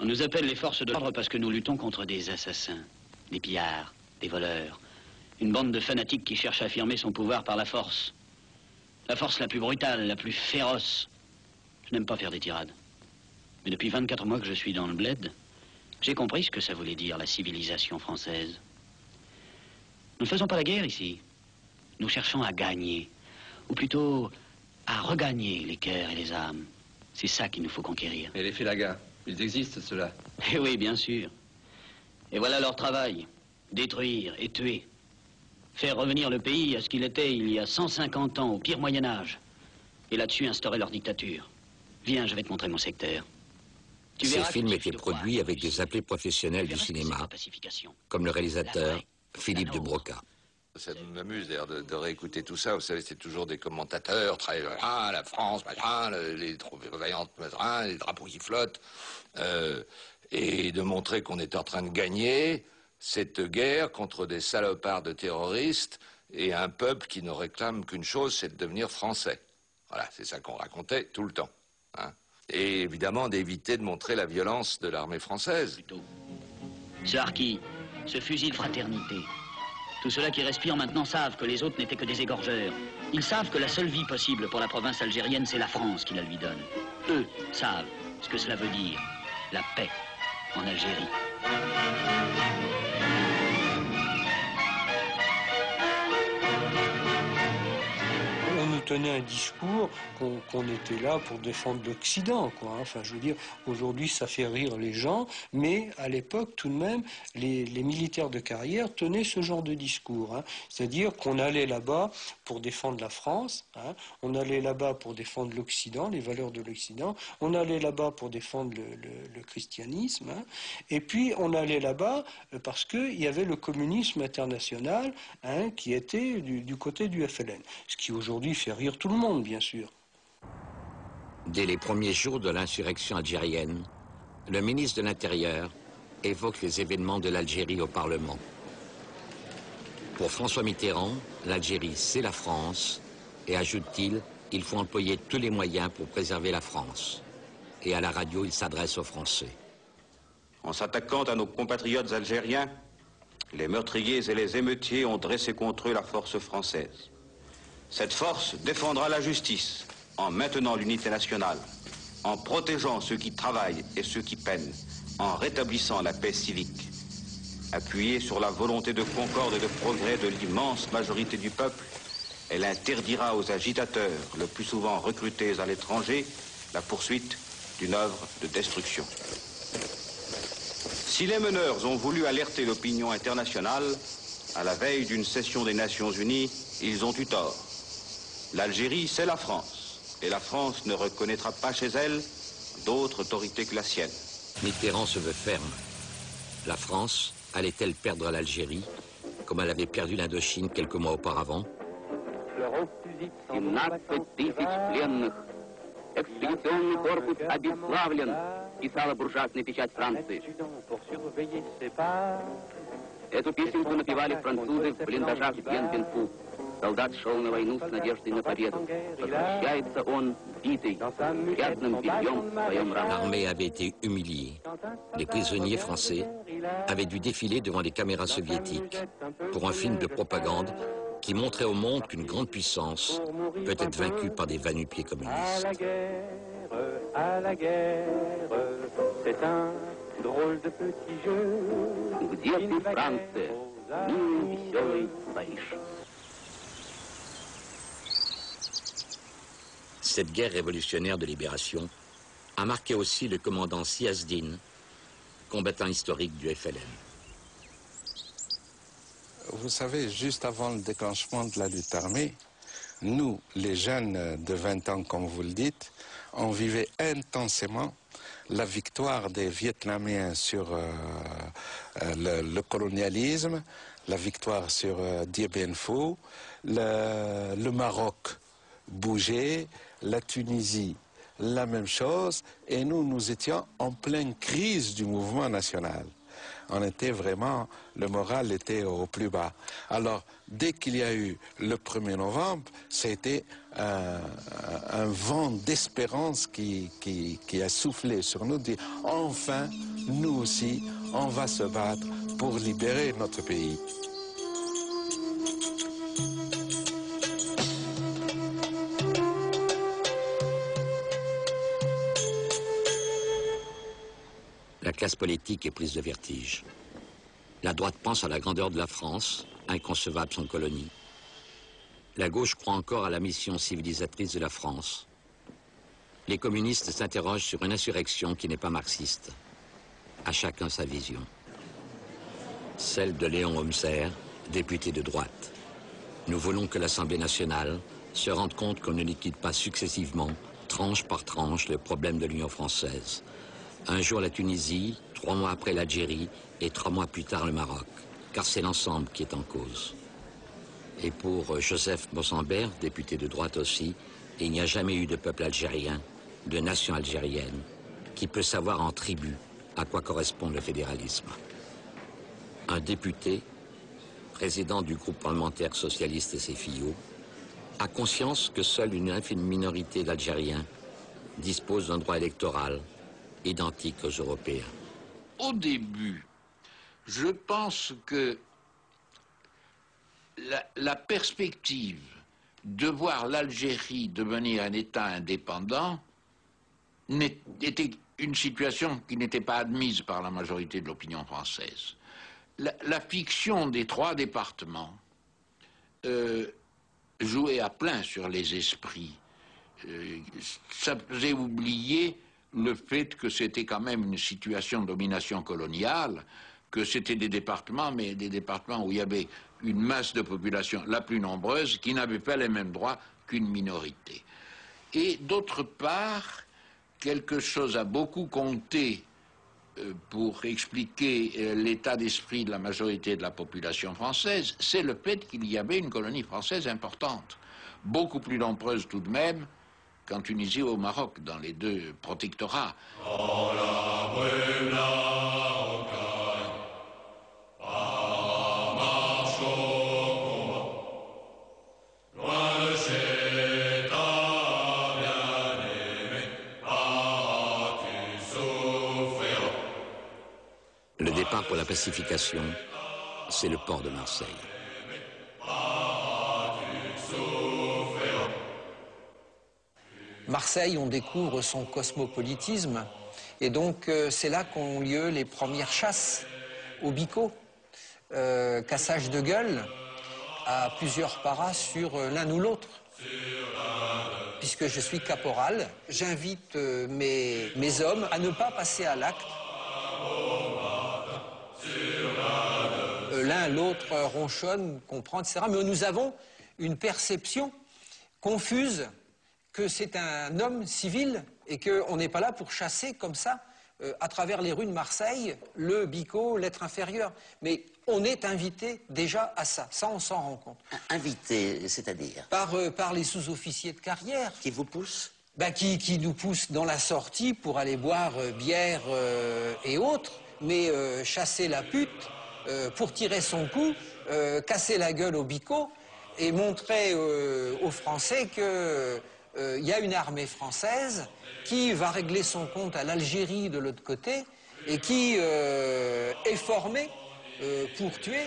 On nous appelle les forces de l'ordre parce que nous luttons contre des assassins, des pillards, des voleurs. Une bande de fanatiques qui cherche à affirmer son pouvoir par la force. La force la plus brutale, la plus féroce. Je n'aime pas faire des tirades. Mais depuis 24 mois que je suis dans le bled, j'ai compris ce que ça voulait dire, la civilisation française. Nous ne faisons pas la guerre ici. Nous cherchons à gagner. Ou plutôt, à regagner les cœurs et les âmes. C'est ça qu'il nous faut conquérir. Et les Félagas, ils existent, ceux-là? Eh oui, bien sûr. Et voilà leur travail. Détruire et tuer. Faire revenir le pays à ce qu'il était il y a 150 ans, au pire Moyen-Âge. Et là-dessus, instaurer leur dictature. Viens, je vais te montrer mon secteur. Ces films étaient produits avec des appelés professionnels du cinéma, comme le réalisateur Philippe de Broca. Ça m'amuse d'ailleurs de réécouter tout ça. Vous savez, c'est toujours des commentateurs, très, la France, machin, les troupes vaillantes, machin, les drapeaux qui flottent, et de montrer qu'on est en train de gagner cette guerre contre des salopards de terroristes et un peuple qui ne réclame qu'une chose, c'est de devenir français. Voilà, c'est ça qu'on racontait tout le temps. Hein. Et évidemment d'éviter de montrer la violence de l'armée française. Ce harki, ce fusil de fraternité. Tous ceux-là qui respirent maintenant savent que les autres n'étaient que des égorgeurs. Ils savent que la seule vie possible pour la province algérienne, c'est la France qui la lui donne. Eux savent ce que cela veut dire, la paix en Algérie. On nous tenait un discours qu'on était là pour défendre l'Occident, quoi. Enfin, je veux dire, aujourd'hui, ça fait rire les gens, mais à l'époque, tout de même, les militaires de carrière tenaient ce genre de discours. Hein. C'est-à-dire qu'on allait là-bas pour défendre la France, hein. On allait là-bas pour défendre l'Occident, les valeurs de l'Occident, on allait là-bas pour défendre le christianisme, hein. Et puis on allait là-bas parce qu'il y avait le communisme international, hein, qui était du côté du FLN. Ce qui aujourd'hui fait rire tout le monde, bien sûr. Dès les premiers jours de l'insurrection algérienne, le ministre de l'Intérieur évoque les événements de l'Algérie au Parlement. Pour François Mitterrand, l'Algérie, c'est la France, et ajoute-t-il, il faut employer tous les moyens pour préserver la France. Et à la radio, il s'adresse aux Français. En s'attaquant à nos compatriotes algériens, les meurtriers et les émeutiers ont dressé contre eux la force française. Cette force défendra la justice en maintenant l'unité nationale, en protégeant ceux qui travaillent et ceux qui peinent, en rétablissant la paix civique. Appuyée sur la volonté de concorde et de progrès de l'immense majorité du peuple, elle interdira aux agitateurs, le plus souvent recrutés à l'étranger, la poursuite d'une œuvre de destruction. Si les meneurs ont voulu alerter l'opinion internationale, à la veille d'une session des Nations Unies, ils ont eu tort. L'Algérie, c'est la France, et la France ne reconnaîtra pas chez elle d'autre autorité que la sienne. Mitterrand se veut ferme. La France allait-elle perdre l'Algérie, comme elle avait perdu l'Indochine quelques mois auparavant? 17 000 пленных. Экспедиционный корпус обезглавлен, писала буржуазная печать Франции. Эту песенку напевали французы в блиндажах Бен-Бен-Пу. Солдат шел на войну с надеждой на победу. Возвращается он, битый, грязным бельем в своем ранце. L'armée avait été humiliée. Les prisonniers français avaient dû défiler devant les caméras soviétiques pour un film de propagande qui montrait au monde qu'une grande puissance peut être vaincue par des va-nu-pieds communistes. À la guerre, c'est un drôle de petit jeu. Где ты, Франция, милый, веселый Париж? Cette guerre révolutionnaire de libération a marqué aussi le commandant Siazdine, combattant historique du FLN. Vous savez, juste avant le déclenchement de la lutte armée, nous, les jeunes de 20 ans, comme vous le dites, on vivait intensément la victoire des Vietnamiens sur le colonialisme, la victoire sur Dien Bien Phu, le Maroc bougeait, la Tunisie, la même chose, et nous étions en pleine crise du mouvement national. On était vraiment, le moral était au plus bas. Alors, dès qu'il y a eu le 1er novembre, c'était un vent d'espérance qui a soufflé sur nous, dit enfin, nous aussi, on va se battre pour libérer notre pays. La classe politique est prise de vertige. La droite pense à la grandeur de la France, inconcevable sans colonie. La gauche croit encore à la mission civilisatrice de la France. Les communistes s'interrogent sur une insurrection qui n'est pas marxiste. À chacun sa vision. Celle de Léon Homser, député de droite. Nous voulons que l'Assemblée nationale se rende compte qu'on ne liquide pas successivement, tranche par tranche, le problème de l'Union française. Un jour la Tunisie, 3 mois après l'Algérie et 3 mois plus tard le Maroc, car c'est l'ensemble qui est en cause. Et pour Joseph Mosembert, député de droite aussi, il n'y a jamais eu de peuple algérien, de nation algérienne, qui peut savoir en tribu à quoi correspond le fédéralisme. Un député, président du groupe parlementaire socialiste et ses fillots, a conscience que seule une infime minorité d'Algériens dispose d'un droit électoral identique aux Européens. Au début, je pense que la perspective de voir l'Algérie devenir un État indépendant était une situation qui n'était pas admise par la majorité de l'opinion française. La fiction des 3 départements jouait à plein sur les esprits. Ça faisait oublier le fait que c'était quand même une situation de domination coloniale, que c'était des départements, mais des départements où il y avait une masse de population la plus nombreuse qui n'avait pas les mêmes droits qu'une minorité. Et d'autre part, quelque chose a beaucoup compté pour expliquer l'état d'esprit de la majorité de la population française, c'est le fait qu'il y avait une colonie française importante, beaucoup plus nombreuse tout de même qu'en Tunisie ou au Maroc, dans les 2 protectorats. Le départ pour la pacification, c'est le port de Marseille. Marseille, on découvre son cosmopolitisme, et donc c'est là qu'ont lieu les premières chasses au bico, cassage de gueule à plusieurs paras sur l'un ou l'autre. Puisque je suis caporal, j'invite mes hommes à ne pas passer à l'acte. L'un, l'autre ronchonne, comprend, etc. Mais nous avons une perception confuse que c'est un homme civil et qu'on n'est pas là pour chasser comme ça, à travers les rues de Marseille, le bico, l'être inférieur. Mais on est invité déjà à ça. Ça, on s'en rend compte. Invité, c'est-à-dire par les sous-officiers de carrière. Qui vous poussent? Qui nous poussent dans la sortie pour aller boire bière et autres, mais chasser la pute pour tirer son coup, casser la gueule au bico et montrer aux Français que il y a une armée française qui va régler son compte à l'Algérie de l'autre côté et qui est formée pour tuer.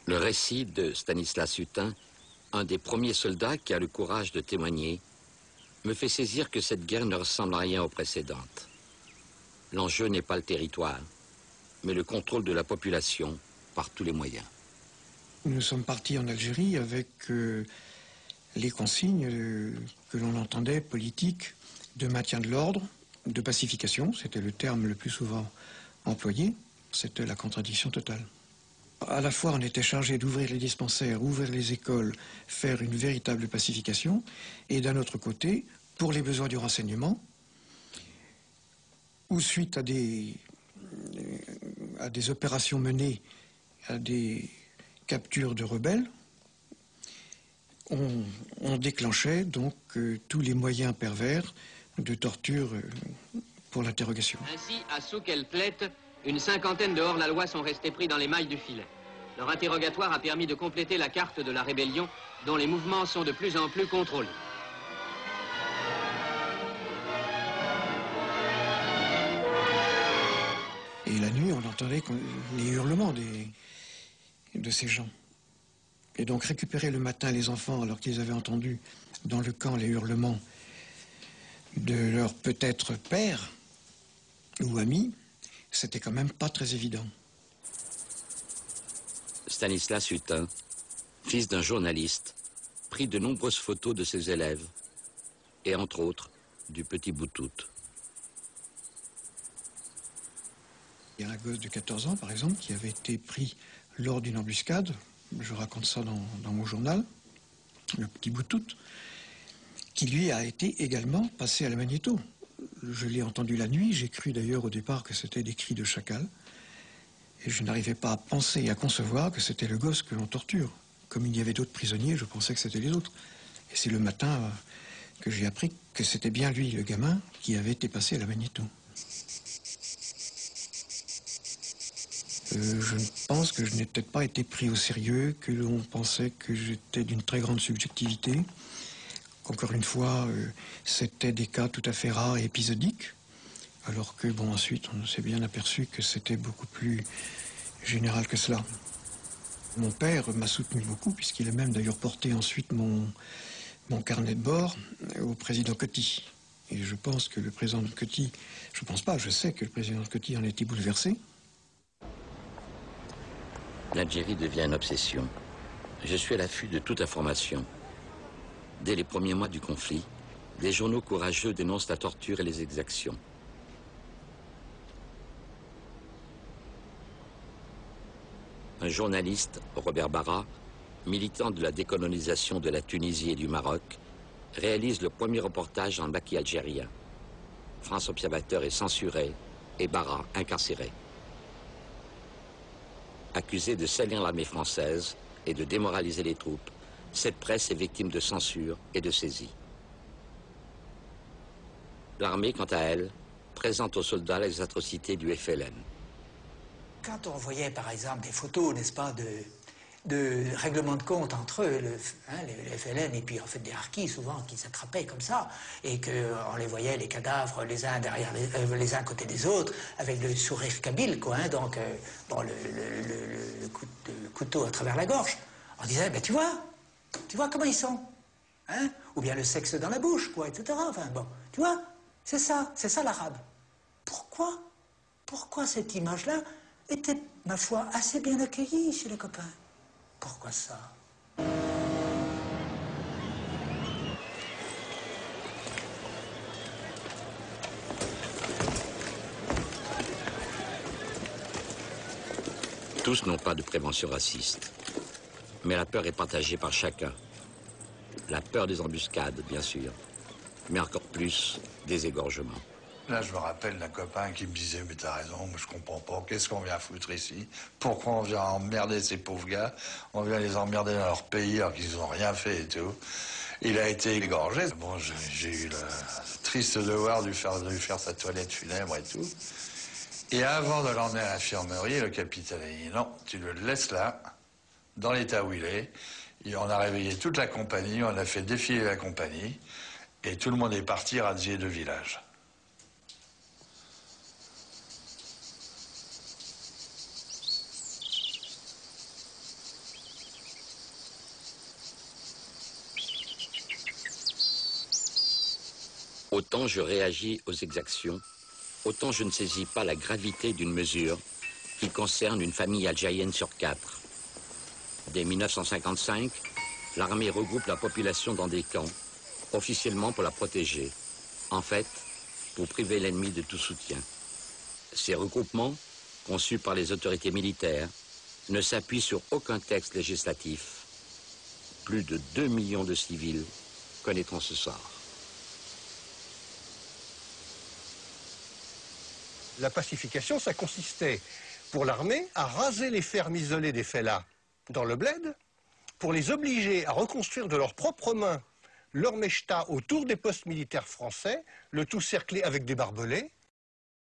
Le récit de Stanislas Hutin, un des premiers soldats qui a le courage de témoigner, me fait saisir que cette guerre ne ressemble à rien aux précédentes. L'enjeu n'est pas le territoire, mais le contrôle de la population par tous les moyens. Nous sommes partis en Algérie avec les consignes que l'on entendait politiques de maintien de l'ordre, de pacification, c'était le terme le plus souvent employé, c'était la contradiction totale. À la fois, on était chargé d'ouvrir les dispensaires, ouvrir les écoles, faire une véritable pacification, et d'un autre côté, pour les besoins du renseignement, ou suite à des opérations menées, à des captures de rebelles, on déclenchait donc tous les moyens pervers de torture pour l'interrogation. Ainsi, à Souk el-Plet, une cinquantaine de hors-la-loi sont restés pris dans les mailles du filet. Leur interrogatoire a permis de compléter la carte de la rébellion, dont les mouvements sont de plus en plus contrôlés. entendait les hurlements de ces gens. Et donc récupérer le matin les enfants alors qu'ils avaient entendu dans le camp les hurlements de leur peut-être père ou ami, c'était quand même pas très évident. Stanislas Hutin, fils d'un journaliste, prit de nombreuses photos de ses élèves et entre autres du petit Boutout. Il y a un gosse de 14 ans par exemple qui avait été pris lors d'une embuscade, je raconte ça dans mon journal, le petit Boutout, qui lui a été également passé à la magnéto. Je l'ai entendu la nuit, j'ai cru d'ailleurs au départ que c'était des cris de chacal, et je n'arrivais pas à penser et à concevoir que c'était le gosse que l'on torture. Comme il y avait d'autres prisonniers, je pensais que c'était les autres. Et c'est le matin que j'ai appris que c'était bien lui, le gamin, qui avait été passé à la magnéto. Je pense que je n'ai peut-être pas été pris au sérieux, que l'on pensait que j'étais d'une très grande subjectivité. Encore une fois, c'était des cas tout à fait rares et épisodiques, alors que, bon, ensuite, on s'est bien aperçu que c'était beaucoup plus général que cela. Mon père m'a soutenu beaucoup, puisqu'il a même d'ailleurs porté ensuite mon carnet de bord au président Coty. Et je pense que le président Coty, je pense pas, je sais que le président Coty en était bouleversé. L'Algérie devient une obsession. Je suis à l'affût de toute information. Dès les premiers mois du conflit, des journaux courageux dénoncent la torture et les exactions. Un journaliste, Robert Barra, militant de la décolonisation de la Tunisie et du Maroc, réalise le premier reportage en maquis algérien. France Observateur est censuré et Barra incarcéré. Accusé de salir l'armée française et de démoraliser les troupes, cette presse est victime de censure et de saisie. L'armée, quant à elle, présente aux soldats les atrocités du FLN. Quand on voyait par exemple des photos, n'est-ce pas, de règlement de compte entre eux, le FLN et puis en fait des harkis souvent qui s'attrapaient comme ça, et qu'on les voyait les cadavres les uns derrière les uns côté des autres, avec le sourire kabyle, quoi, hein, donc bon, le couteau à travers la gorge. On disait, ben tu vois comment ils sont, hein, ou bien le sexe dans la bouche, quoi, etc. Enfin bon, tu vois, c'est ça l'arabe. Pourquoi cette image-là était, ma foi, assez bien accueillie chez les copains? Pourquoi ça? Tous n'ont pas de prévention raciste. Mais la peur est partagée par chacun. La peur des embuscades, bien sûr. Mais encore plus des égorgements. Là, je me rappelle d'un copain qui me disait « Mais t'as raison, moi je comprends pas, qu'est-ce qu'on vient foutre ici? Pourquoi on vient emmerder ces pauvres gars? On vient les emmerder dans leur pays alors qu'ils n'ont rien fait et tout. » Il a été égorgé. Bon, j'ai eu le triste devoir de lui faire sa toilette funèbre et tout. Et avant de l'emmener à l'infirmerie, le capitaine a dit « Non, tu le laisses là, dans l'état où il est. » Et on a réveillé toute la compagnie, on a fait défiler la compagnie, et tout le monde est parti radier le village. Autant je réagis aux exactions, autant je ne saisis pas la gravité d'une mesure qui concerne une famille algérienne sur 4. Dès 1955, l'armée regroupe la population dans des camps, officiellement pour la protéger, en fait, pour priver l'ennemi de tout soutien. Ces regroupements, conçus par les autorités militaires, ne s'appuient sur aucun texte législatif. Plus de 2 millions de civils connaîtront ce sort. La pacification, ça consistait pour l'armée à raser les fermes isolées des fellahs dans le bled, pour les obliger à reconstruire de leurs propres mains leur mechta autour des postes militaires français, le tout cerclé avec des barbelés,